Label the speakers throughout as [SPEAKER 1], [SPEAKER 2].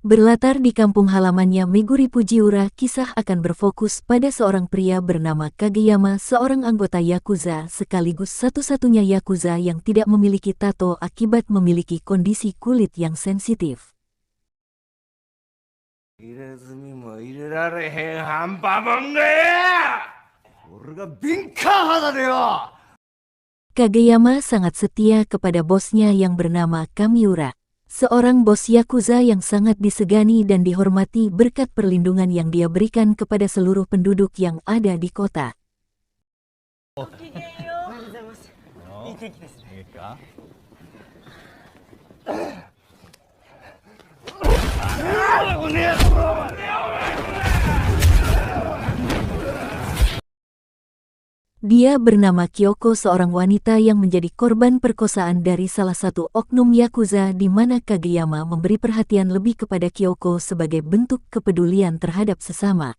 [SPEAKER 1] Berlatar di kampung halamannya Meguri Fujiura, kisah akan berfokus pada seorang pria bernama Kageyama, seorang anggota Yakuza sekaligus satu-satunya Yakuza yang tidak memiliki tato akibat memiliki kondisi kulit yang sensitif.
[SPEAKER 2] 入れ墨も入れられへん半端もんがや俺が敏感肌でよ
[SPEAKER 1] Kageyama sangat setia kepada bosnya yang bernama Kamiura, seorang bos Yakuza yang sangat disegani dan dihormati berkat perlindungan yang dia berikan kepada seluruh penduduk yang ada di kota. Dia bernama Kyoko, seorang wanita yang menjadi korban perkosaan dari salah satu oknum Yakuza, di mana Kageyama memberi perhatian lebih kepada Kyoko sebagai bentuk kepedulian terhadap sesama.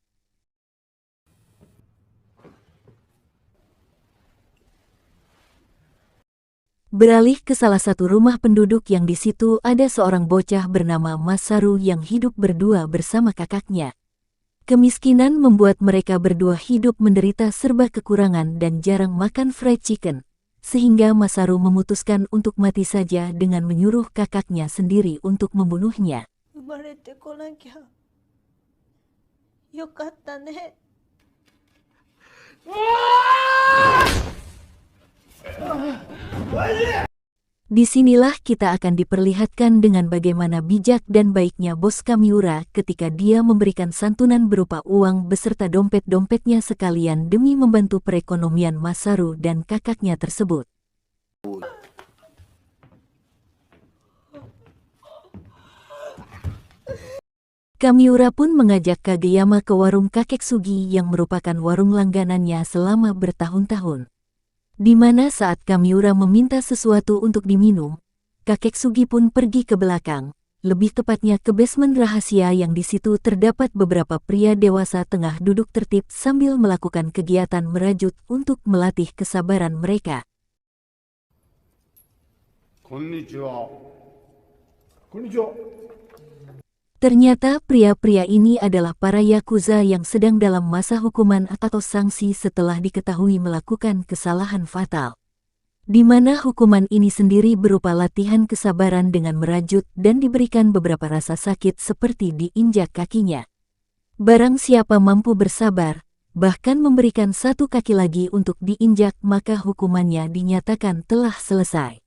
[SPEAKER 1] Beralih ke salah satu rumah penduduk yang di situ ada seorang bocah bernama Masaru yang hidup berdua bersama kakaknya. Kemiskinan membuat mereka berdua hidup menderita serba kekurangan dan jarang makan fried chicken, sehingga Masaru memutuskan untuk mati saja dengan menyuruh kakaknya sendiri untuk membunuhnya. Disinilah kita akan diperlihatkan dengan bagaimana bijak dan baiknya bos Kamiura ketika dia memberikan santunan berupa uang beserta dompet-dompetnya sekalian demi membantu perekonomian Masaru dan kakaknya tersebut. Kamiura pun mengajak Kageyama ke warung kakek Sugi yang merupakan warung langganannya selama bertahun-tahun. Di mana saat Kamiura meminta sesuatu untuk diminum, kakek Sugi pun pergi ke belakang, lebih tepatnya ke basement rahasia yang di situ terdapat beberapa pria dewasa tengah duduk tertib sambil melakukan kegiatan merajut untuk melatih kesabaran mereka.
[SPEAKER 2] Konnichiwa. Konnichiwa.
[SPEAKER 1] Ternyata pria-pria ini adalah para Yakuza yang sedang dalam masa hukuman atau sanksi setelah diketahui melakukan kesalahan fatal. Di mana hukuman ini sendiri berupa latihan kesabaran dengan merajut dan diberikan beberapa rasa sakit seperti diinjak kakinya. Barang siapa mampu bersabar, bahkan memberikan satu kaki lagi untuk diinjak, maka hukumannya dinyatakan telah selesai.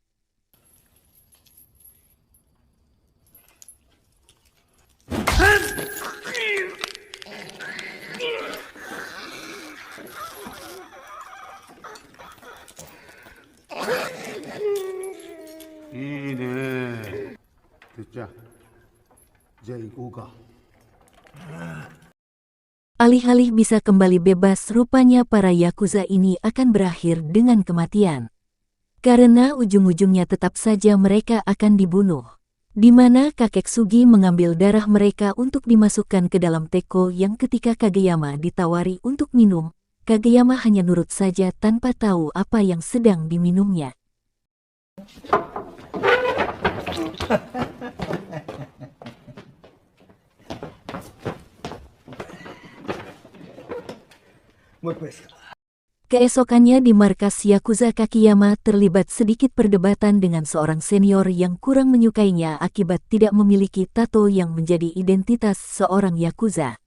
[SPEAKER 1] Alih-alih bisa kembali bebas, rupanya para Yakuza ini akan berakhir dengan kematian. Karena ujung-ujungnya tetap saja mereka akan dibunuh. Di mana kakek Sugi mengambil darah mereka untuk dimasukkan ke dalam teko yang ketika Kageyama ditawari untuk minum, Kageyama hanya nurut saja tanpa tahu apa yang sedang diminumnya. Keesokannya di markas Yakuza, Kakiyama terlibat sedikit perdebatan dengan seorang senior yang kurang menyukainya akibat tidak memiliki tato yang menjadi identitas seorang Yakuza.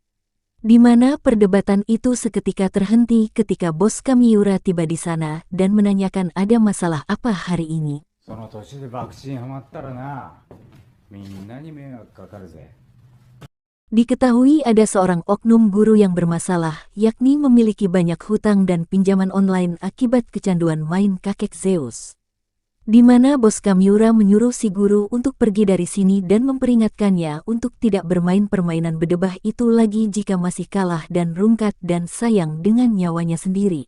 [SPEAKER 1] Di mana perdebatan itu seketika terhenti ketika bos Kamiura tiba di sana dan menanyakan ada masalah apa hari ini. Diketahui ada seorang oknum guru yang bermasalah, yakni memiliki banyak hutang dan pinjaman online akibat kecanduan main kakek Zeus. Di mana bos Kamiura menyuruh si guru untuk pergi dari sini dan memperingatkannya untuk tidak bermain permainan bedebah itu lagi jika masih kalah dan rungkat dan sayang dengan nyawanya sendiri.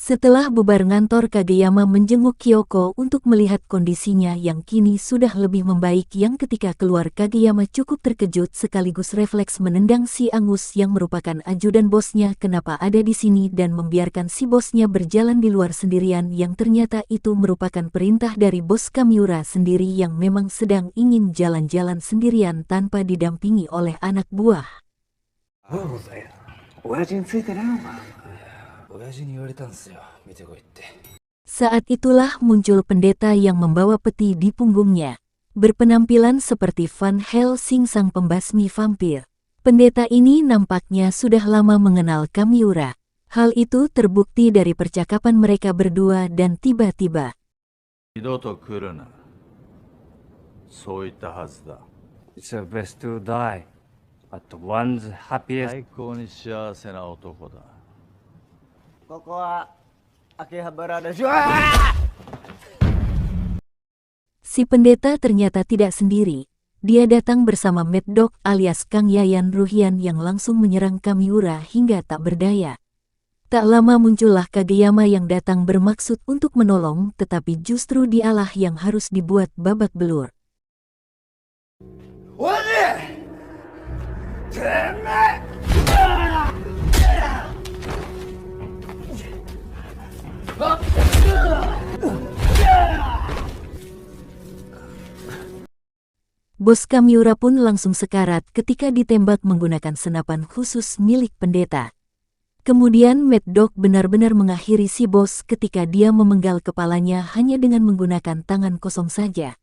[SPEAKER 1] Setelah bubar ngantor, Kageyama menjenguk Kyoko untuk melihat kondisinya yang kini sudah lebih membaik. Yang ketika keluar, Kageyama cukup terkejut sekaligus refleks menendang si Angus yang merupakan ajudan bosnya. Kenapa ada di sini dan membiarkan si bosnya berjalan di luar sendirian, yang ternyata itu merupakan perintah dari bos Kamiura sendiri yang memang sedang ingin jalan-jalan sendirian tanpa didampingi oleh anak buah. Saat itulah muncul pendeta yang membawa peti di punggungnya, berpenampilan seperti Van Helsing sang pembasmi vampir. Pendeta ini nampaknya sudah lama mengenal Kamiura. Hal itu terbukti dari percakapan mereka berdua dan tiba-tiba
[SPEAKER 3] It's best to die at one's happiest.
[SPEAKER 4] 最高に幸せな男だ。
[SPEAKER 2] ここは秋葉原でしょ。
[SPEAKER 1] si pendeta ternyata tidak sendiri. Dia datang bersama Mad Dog alias Kang Yayan Ruhian yang langsung menyerang Kamiura hingga tak berdaya. Tak lama muncullah Kageyama yang datang bermaksud untuk menolong, tetapi justru dialah yang harus dibuat babak belur. Bos Kamiura pun langsung sekarat ketika ditembak menggunakan senapan khusus milik pendeta. Kemudian Mad Dog benar-benar mengakhiri si bos ketika dia memenggal kepalanya hanya dengan menggunakan tangan kosong saja.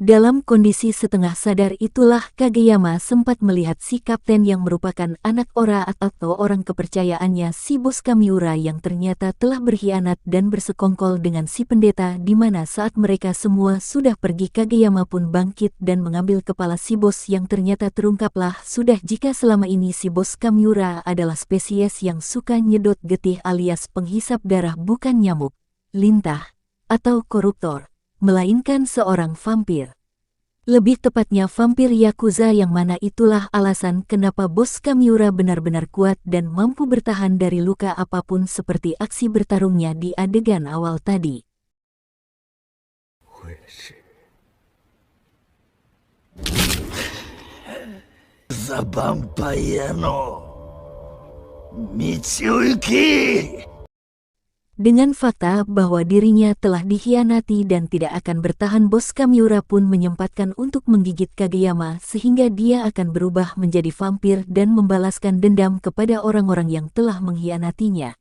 [SPEAKER 1] Dalam kondisi setengah sadar itulah Kageyama sempat melihat si kapten yang merupakan anak ora atau orang kepercayaannya si bos Kamiura yang ternyata telah berkhianat dan bersekongkol dengan si pendeta, di mana saat mereka semua sudah pergi Kageyama pun bangkit dan mengambil kepala si bos yang ternyata terungkaplah sudah jika selama ini si bos Kamiura adalah spesies yang suka nyedot getih alias penghisap darah, bukan nyamuk, lintah, atau koruptor, melainkan seorang vampir. Lebih tepatnya vampir Yakuza, yang mana itulah alasan kenapa bos Kamiura benar-benar kuat dan mampu bertahan dari luka apapun seperti aksi bertarungnya di adegan awal tadi.
[SPEAKER 4] The Vampire no Mitsuyuki.
[SPEAKER 1] Dengan fakta bahwa dirinya telah dikhianati dan tidak akan bertahan, bos Kamiura pun menyempatkan untuk menggigit Kageyama sehingga dia akan berubah menjadi vampir dan membalaskan dendam kepada orang-orang yang telah mengkhianatinya.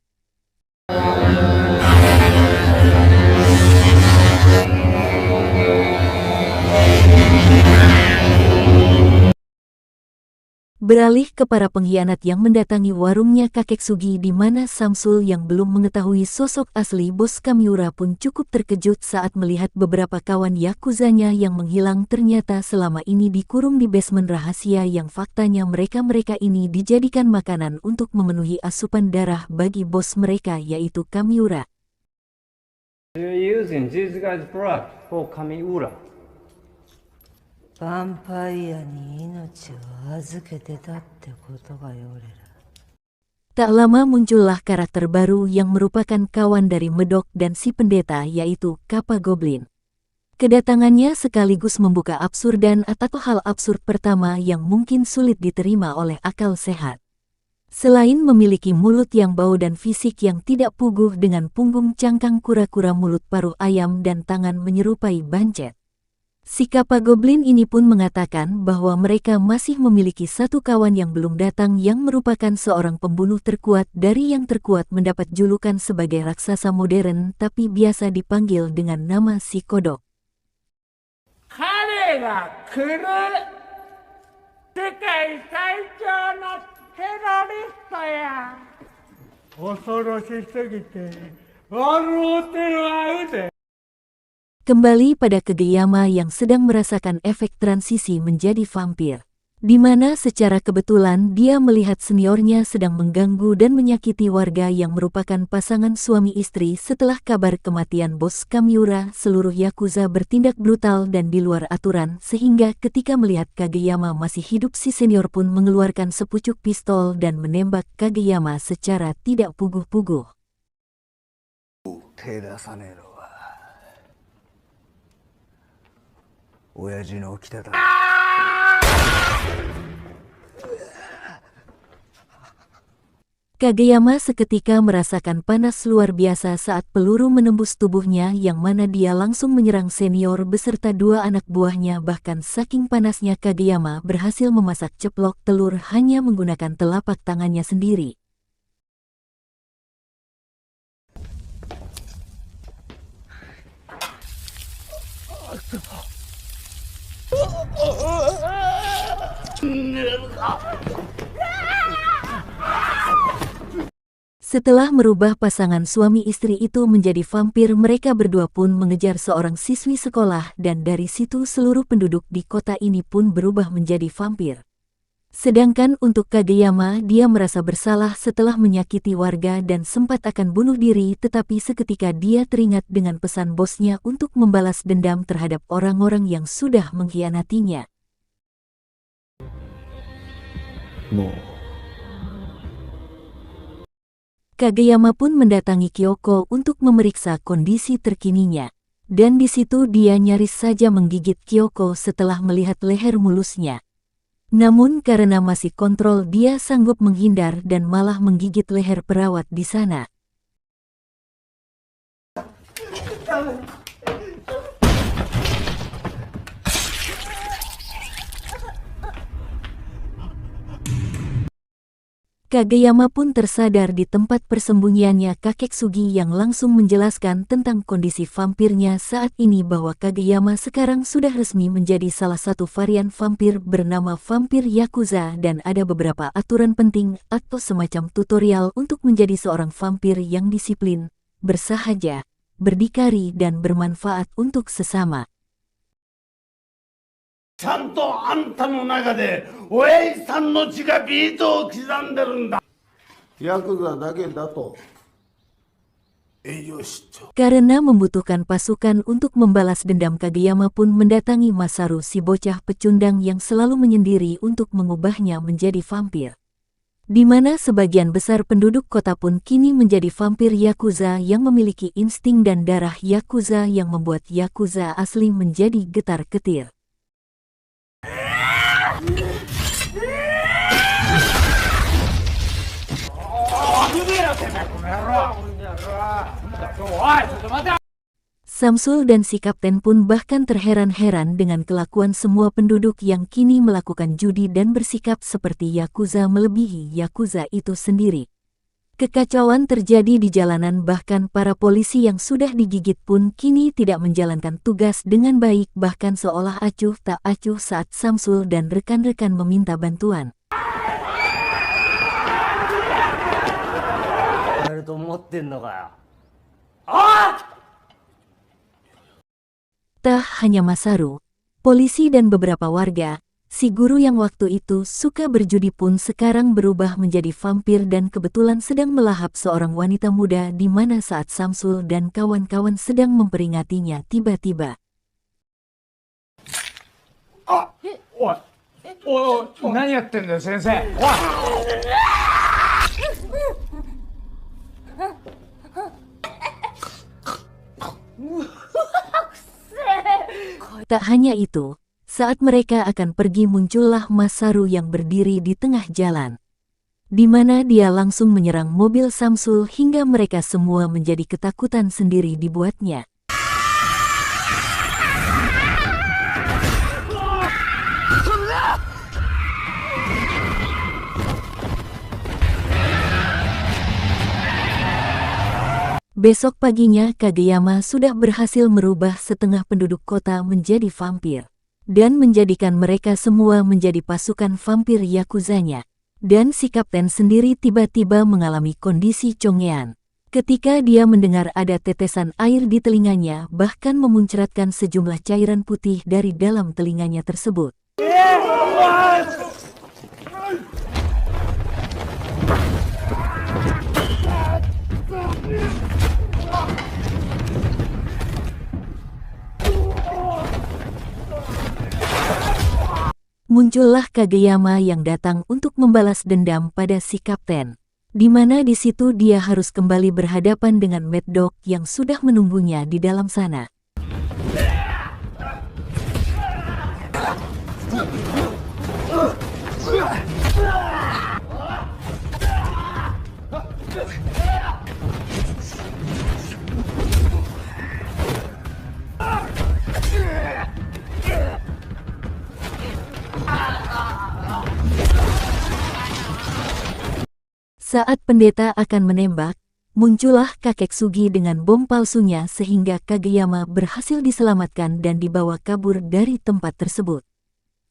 [SPEAKER 1] Beralih ke para pengkhianat yang mendatangi warungnya kakek Sugi, di mana Samsul yang belum mengetahui sosok asli bos Kamiura pun cukup terkejut saat melihat beberapa kawan Yakuzanya yang menghilang ternyata selama ini dikurung di basement rahasia yang faktanya mereka-mereka ini dijadikan makanan untuk memenuhi asupan darah bagi bos mereka yaitu Kamiura.
[SPEAKER 3] You're using this guy's blood for Kamiura.
[SPEAKER 5] ヴァンパイアに命を預けてたってことがよ、俺ら。
[SPEAKER 1] Tak lama muncullah karakter baru yang merupakan kawan dari Medok dan si pendeta yaitu Kappa Goblin. Kedatangannya sekaligus membuka absurdan atau hal absurd pertama yang mungkin sulit diterima oleh akal sehat. Selain memiliki mulut yang bau dan fisik yang tidak puguh dengan punggung cangkang kura-kura, mulut paruh ayam dan tangan menyerupai bancet, si Kappa Goblin ini pun mengatakan bahwa mereka masih memiliki satu kawan yang belum datang yang merupakan seorang pembunuh terkuat dari yang terkuat, mendapat julukan sebagai raksasa modern tapi biasa dipanggil dengan nama si Kodok.
[SPEAKER 6] 彼が来る世界最強のテロリストや。恐ろしすぎて笑うてるわ腕。
[SPEAKER 1] Kembali pada Kageyama yang sedang merasakan efek transisi menjadi vampir. di mana secara kebetulan dia melihat seniornya sedang mengganggu dan menyakiti warga yang merupakan pasangan suami istri setelah kabar kematian bos Kamiura. Seluruh Yakuza bertindak brutal dan di luar aturan sehingga ketika melihat Kageyama masih hidup si senior pun mengeluarkan sepucuk pistol dan menembak Kageyama secara tidak puguh-puguh.
[SPEAKER 2] 手出さねえのは親父の掟だ。
[SPEAKER 1] Kageyama seketika merasakan panas luar biasa saat peluru menembus tubuhnya yang mana dia langsung menyerang senior beserta dua anak buahnya. Bahkan saking panasnya Kageyama berhasil memasak ceplok telur hanya menggunakan telapak tangannya sendiri. Setelah merubah pasangan suami istri itu menjadi vampir, mereka berdua pun mengejar seorang siswi sekolah dan dari situ seluruh penduduk di kota ini pun berubah menjadi vampir. Sedangkan untuk Kageyama, dia merasa bersalah setelah menyakiti warga dan sempat akan bunuh diri, tetapi seketika dia teringat dengan pesan bosnya untuk membalas dendam terhadap orang-orang yang sudah mengkhianatinya. Kageyama pun mendatangi Kyoko untuk memeriksa kondisi terkininya. Dan di situ dia nyaris saja menggigit Kyoko setelah melihat leher mulusnya. Namun karena masih kontrol, dia sanggup menghindar dan malah menggigit leher perawat di sana. Kageyama pun tersadar di tempat persembunyiannya kakek Sugi yang langsung menjelaskan tentang kondisi vampirnya saat ini bahwa Kageyama sekarang sudah resmi menjadi salah satu varian vampir bernama vampir Yakuza dan ada beberapa aturan penting atau semacam tutorial untuk menjadi seorang vampir yang disiplin, bersahaja, berdikari dan bermanfaat untuk sesama.
[SPEAKER 2] ちゃんとあんたの中で親父さんの血がビートを刻んでるんだ。ヤクザだけだと営業出張。
[SPEAKER 1] Karena membutuhkan pasukan untuk membalas dendam, Kageyama pun mendatangi Masaru, si bocah pecundang yang selalu menyendiri, untuk mengubahnya menjadi vampir. Di mana sebagian besar penduduk kota pun kini menjadi vampir Yakuza yang memiliki insting dan darah Yakuza yang membuat Yakuza asli menjadi getar-getir. Samsul dan si kapten pun bahkan terheran-heran dengan kelakuan semua penduduk yang kini melakukan judi dan bersikap seperti Yakuza melebihi Yakuza itu sendiri. Kekacauan terjadi di jalanan, bahkan para polisi yang sudah digigit pun kini tidak menjalankan tugas dengan baik, bahkan seolah acuh tak acuh saat Samsul dan rekan-rekan meminta bantuan. Tak hanya Masaru, polisi dan beberapa warga, si guru yang waktu itu suka berjudi pun sekarang berubah menjadi vampir dan kebetulan sedang melahap seorang wanita muda di mana saat Samsul dan kawan-kawan sedang memperingatinya tiba-tiba.
[SPEAKER 6] おい、何やってんだよ先生。おい。
[SPEAKER 1] Tak hanya itu, saat mereka akan pergi muncullah Masaru yang berdiri di tengah jalan, di mana dia langsung menyerang mobil Samsul hingga mereka semua menjadi ketakutan sendiri dibuatnya. Besok paginya Kageyama sudah berhasil merubah setengah penduduk kota menjadi vampir dan menjadikan mereka semua menjadi pasukan vampir Yakuzanya. Dan si kapten sendiri tiba-tiba mengalami kondisi congean ketika dia mendengar ada tetesan air di telinganya, bahkan memuncratkan sejumlah cairan putih dari dalam telinganya tersebut. muncullah Kageyama yang datang untuk membalas dendam pada si kapten. Di mana di situ dia harus kembali berhadapan dengan Mad Dog yang sudah menunggunya di dalam sana. Saat pendeta akan menembak, muncullah kakek Sugi dengan bom palsunya sehingga Kageyama berhasil diselamatkan dan dibawa kabur dari tempat tersebut.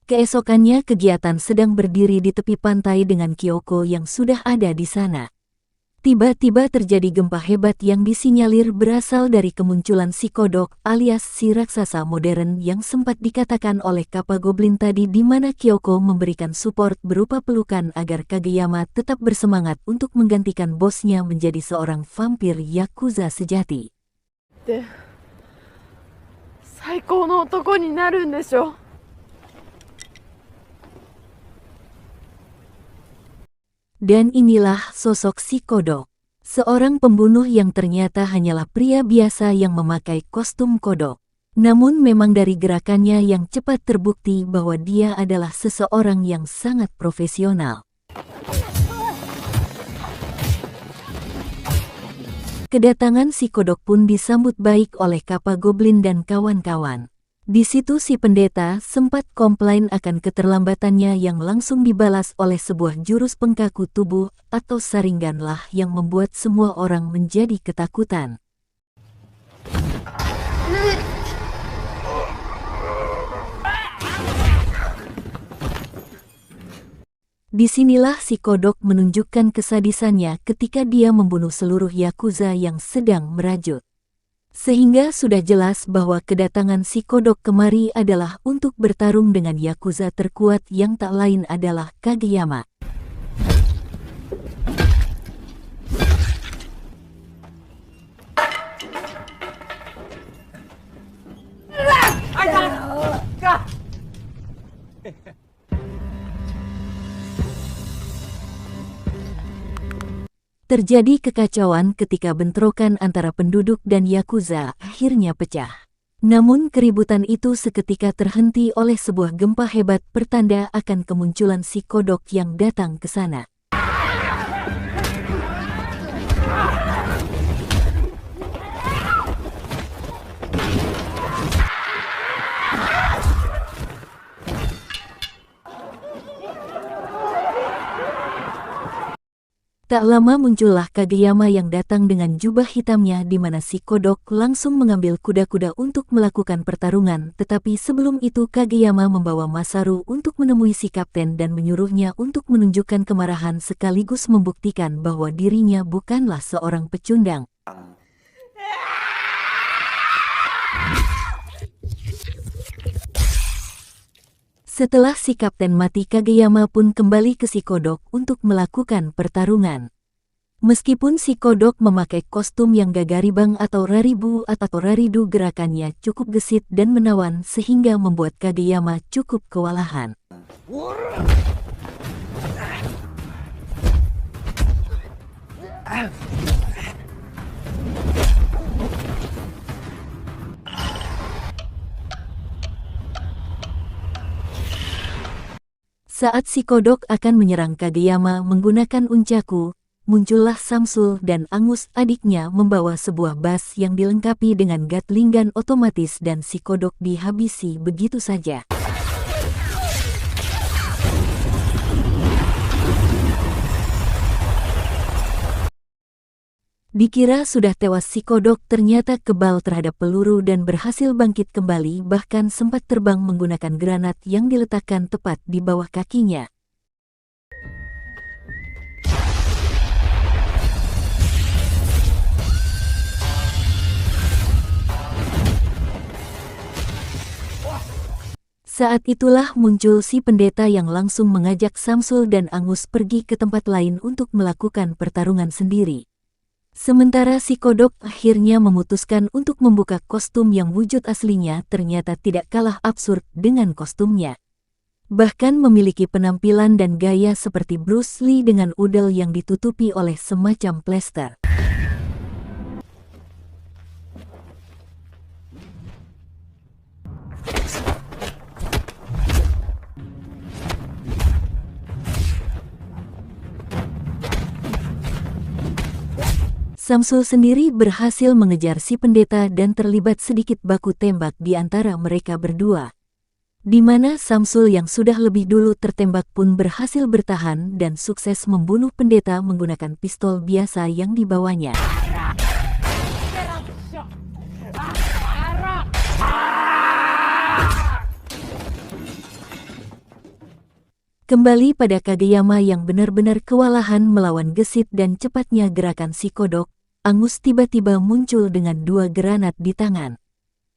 [SPEAKER 1] Keesokannya kegiatan sedang berdiri di tepi pantai dengan Kyoko yang sudah ada di sana. Tiba-tiba terjadi gempa hebat yang disinyalir berasal dari kemunculan si kodok alias si raksasa modern yang sempat dikatakan oleh Kappa Goblin tadi, di mana Kyoko memberikan support berupa pelukan agar Kageyama tetap bersemangat untuk menggantikan bosnya menjadi seorang vampir Yakuza sejati.
[SPEAKER 7] 最高の男になるんでしょ。
[SPEAKER 1] Dan inilah sosok si kodok, seorang pembunuh yang ternyata hanyalah pria biasa yang memakai kostum kodok. Namun memang dari gerakannya yang cepat terbukti bahwa dia adalah seseorang yang sangat profesional. Kedatangan si kodok pun disambut baik oleh Kappa Goblin dan kawan-kawan. Di situ si pendeta sempat komplain akan keterlambatannya yang langsung dibalas oleh sebuah jurus pengkaku tubuh atau Sharingan lah yang membuat semua orang menjadi ketakutan. Disinilah si kodok menunjukkan kesadisannya ketika dia membunuh seluruh Yakuza yang sedang merajut. Sehingga sudah jelas bahwa kedatangan si kodok kemari adalah untuk bertarung dengan Yakuza terkuat yang tak lain adalah Kageyama. Terjadi kekacauan ketika bentrokan antara penduduk dan Yakuza akhirnya pecah. Namun keributan itu seketika terhenti oleh sebuah gempa hebat pertanda akan kemunculan si kodok yang datang ke sana. Tak lama muncullah Kageyama yang datang dengan jubah hitamnya di mana si kodok langsung mengambil kuda-kuda untuk melakukan pertarungan, tetapi sebelum itu Kageyama membawa Masaru untuk menemui si kapten dan menyuruhnya untuk menunjukkan kemarahan sekaligus membuktikan bahwa dirinya bukanlah seorang pecundang. Setelah si kapten mati, Kageyama pun kembali ke si kodok untuk melakukan pertarungan. Meskipun si kodok memakai kostum yang gagaribang atau raribu atau raridu, gerakannya cukup gesit dan menawan sehingga membuat Kageyama cukup kewalahan. Saat si kodok akan menyerang Kageyama menggunakan uncaku, muncullah Samsul dan Angus adiknya membawa sebuah bas yang dilengkapi dengan gatling gun otomatis dan si kodok dihabisi begitu saja. Dikira sudah tewas, si kodok ternyata kebal terhadap peluru dan berhasil bangkit kembali, bahkan sempat terbang menggunakan granat yang diletakkan tepat di bawah kakinya. Saat itulah muncul si pendeta yang langsung mengajak Samsul dan Angus pergi ke tempat lain untuk melakukan pertarungan sendiri. Sementara si kodok akhirnya memutuskan untuk membuka kostum yang wujud aslinya ternyata tidak kalah absurd dengan kostumnya. Bahkan memiliki penampilan dan gaya seperti Bruce Lee dengan udel yang ditutupi oleh semacam plester. Samsul sendiri berhasil mengejar si pendeta dan terlibat sedikit baku tembak di antara mereka berdua, di mana Samsul yang sudah lebih dulu tertembak pun berhasil bertahan dan sukses membunuh pendeta menggunakan pistol biasa yang dibawanya. Kembali pada Kageyama yang benar-benar kewalahan melawan gesit dan cepatnya gerakan si kodok, Angus tiba-tiba muncul dengan 2 granat di tangan.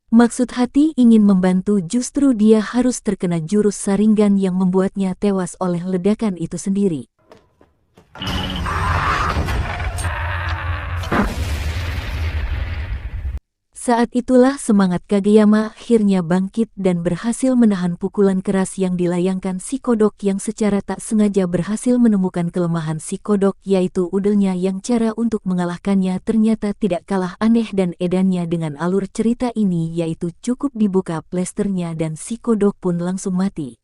[SPEAKER 1] Maksud hati ingin membantu, justru dia harus terkena jurus Sharingan yang membuatnya tewas oleh ledakan itu sendiri. Saat itulah semangat Kageyama akhirnya bangkit dan berhasil menahan pukulan keras yang dilayangkan si kodok yang secara tak sengaja berhasil menemukan kelemahan si kodok, yaitu udelnya yang cara untuk mengalahkannya ternyata tidak kalah aneh dan edannya dengan alur cerita ini, yaitu cukup dibuka plesternya dan si kodok pun langsung mati.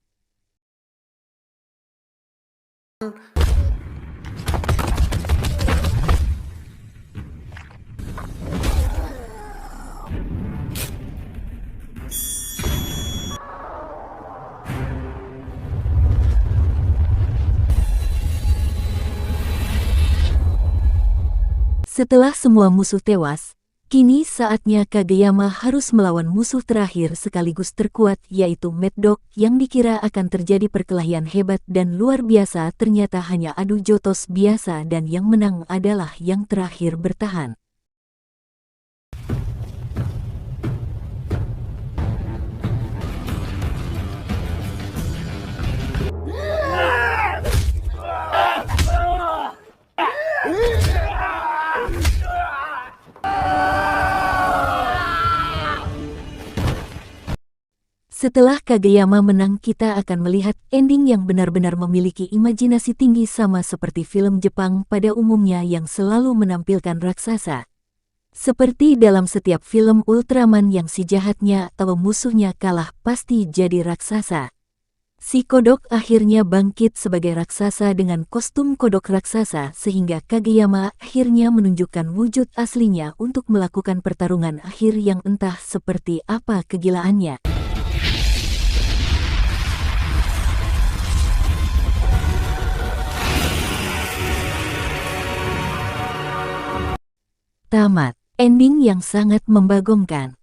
[SPEAKER 1] Setelah semua musuh tewas, kini saatnya Kageyama harus melawan musuh terakhir sekaligus terkuat, yaitu Mad Dog, yang dikira akan terjadi perkelahian hebat dan luar biasa ternyata hanya adu jotos biasa dan yang menang adalah yang terakhir bertahan. Setelah Kageyama menang, kita akan melihat ending yang benar-benar memiliki imajinasi tinggi sama seperti film Jepang pada umumnya yang selalu menampilkan raksasa. Seperti dalam setiap film Ultraman yang si jahatnya atau musuhnya kalah pasti jadi raksasa. Si kodok akhirnya bangkit sebagai raksasa dengan kostum kodok raksasa sehingga Kageyama akhirnya menunjukkan wujud aslinya untuk melakukan pertarungan akhir yang entah seperti apa kegilaannya. Tamat. Ending yang sangat membagongkan.